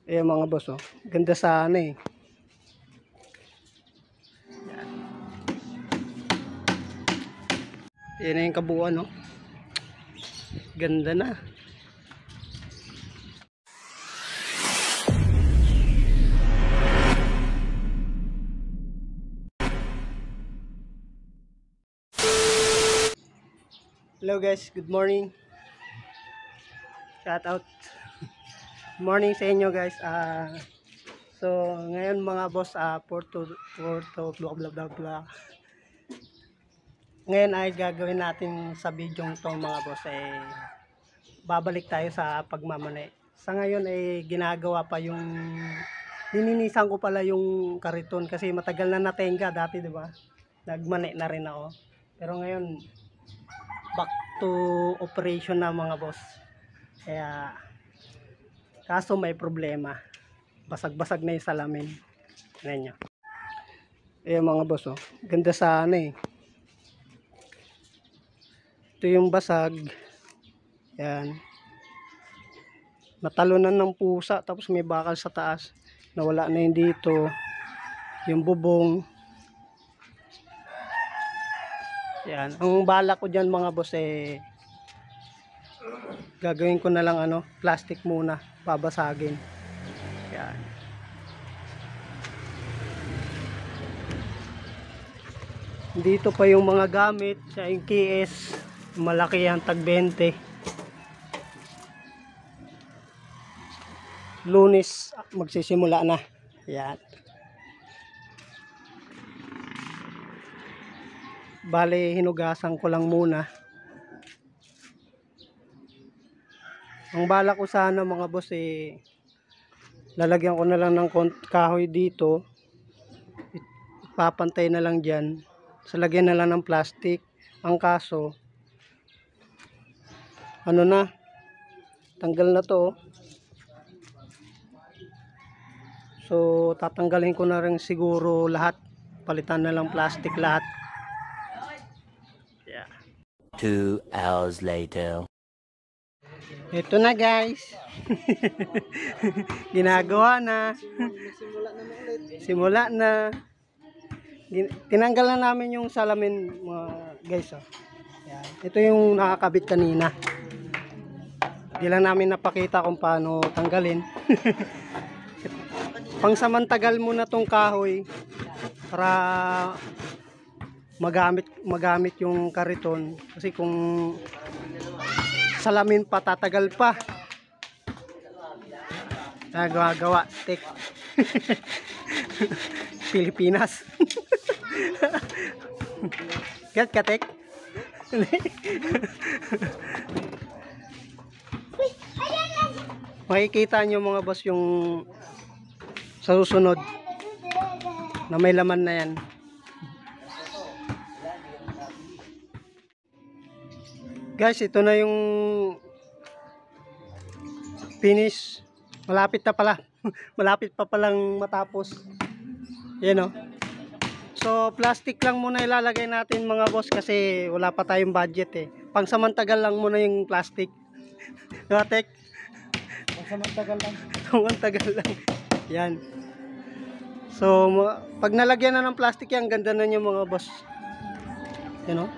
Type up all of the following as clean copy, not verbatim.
Eh mga boss, oh. Ganda sana eh. Yan na yung kabuuan, no? Ganda na. Hello guys, good morning. Shout out. Morning sa inyo guys. So ngayon mga boss, for to blah blah blah blah. Ngayon ay gagawin natin sa video to mga boss, babalik tayo sa pagmamani. Sa ngayon ay ginagawa pa yung lininisan ko pala yung kariton kasi matagal na natenga dati, di ba? Nagmani na rin ako. Pero ngayon back to operation na mga boss. Kaya kaso may problema. Basag-basag na yung salamin. Tingnan nyo. Mga boss, oh. Ganda sana eh. Ito yung basag. Yan. Natalunan ng pusa. Tapos may bakal sa taas. Nawala na yun dito. Yung bubong. Yan. Ang bala ko dyan mga boss gagawin ko na lang plastic muna. Babasagin. Yan. Dito pa yung mga gamit. Sa yung KS. Malaki yan. Tag 20. Lunes magsisimula na. Yan. Bale, hinugasan ko lang muna. Ang bala ko sana mga boss lalagyan ko na lang ng kahoy dito. Ipapantay na lang dyan. So lagyan na lang ng plastic. Ang kaso na, tanggal na to. So tatanggalin ko na rin siguro lahat. Palitan na lang plastic lahat. Yeah. 2 hours later. Ito na guys. Ginagawa na. Simula na. Tinanggal na namin yung salamin mga guys, oh. Yan. Ito yung nakakabit kanina. Hindi lang namin napakita kung paano tanggalin. Pangsamantagal muna tong kahoy para magamit yung kariton kasi kung salamin pa tatagal pa. Nagawa tek. Pilipinas. Gat katek. Makikita nyo mga boss yung sa susunod na may laman na yan. Guys, ito na yung finish. Malapit na pala. Malapit pa palang matapos. Yan, oh. So plastic lang muna ilalagay natin mga boss kasi wala pa tayong budget Pangsamantagal lang muna yung plastic. Natek. Pangsamantagal lang. Pangsamantagal lang. Yan. So pag nalagyan na ng plastic yan, ganda na niya mga boss. Yan, oh.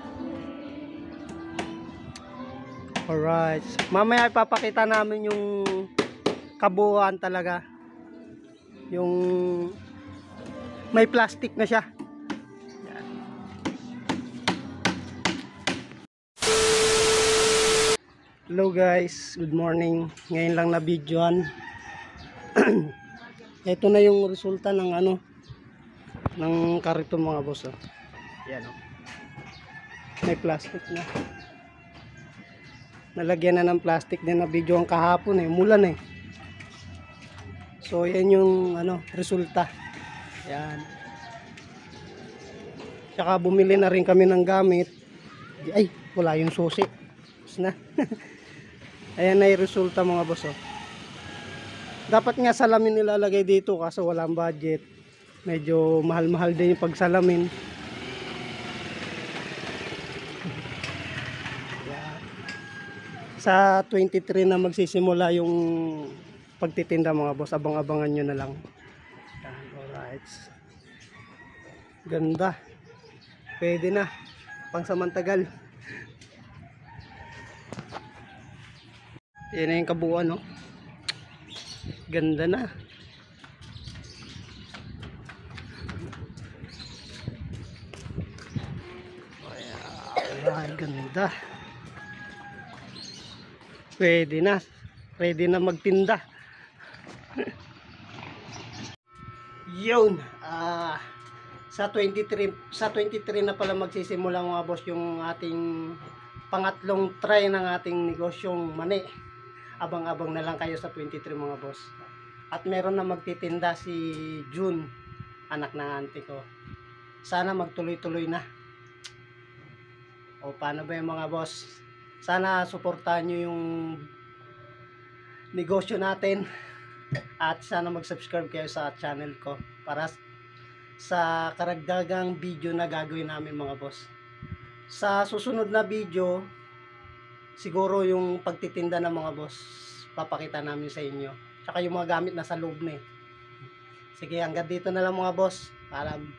Alright. Mamaya ipapakita namin yung kabuuan talaga. Yung may plastic na siya. Yan. Hello guys, good morning. Ngayon lang na videoan. Ito na yung resulta ng ng kariton mga boss, oh. Yan, oh. May plastic na. Nalagyan na ng plastic din na video ang kahapon mulan So yan yung resulta. Yan. Tsaka bumili na rin kami ng gamit. Ay, wala yung susi. Tapos na. Ayan na yung resulta mga boss, oh. Dapat nga salamin nilalagay dito kaso walang budget. Medyo mahal-mahal din yung pagsalamin. Sa 23 na magsisimula yung pagtitinda mga boss. Abang-abangan nyo na lang. Yan, alright. Ganda. Pwede na. Pangsamantagal. Yan na yung kabuuan, no? Ganda na. Ay, ganda. Pwede na. Ready na magtinda. Yun. Sa 23 na pala magsisimula mga boss yung ating pangatlong try ng ating negosyong mani. Abang-abang na lang kayo sa 23 mga boss. At meron na magtitinda si June, anak ng auntie ko. Sana magtuloy-tuloy na. O paano ba yung mga boss? Sana suportahan nyo yung negosyo natin. At sana mag-subscribe kayo sa channel ko para sa karagdagang video na gagawin namin mga boss. Sa susunod na video, siguro yung pagtitinda ng mga boss, papakita namin sa inyo. Tsaka yung mga gamit na sa loob na eh. Sige, hanggang dito na lang mga boss. Paalam.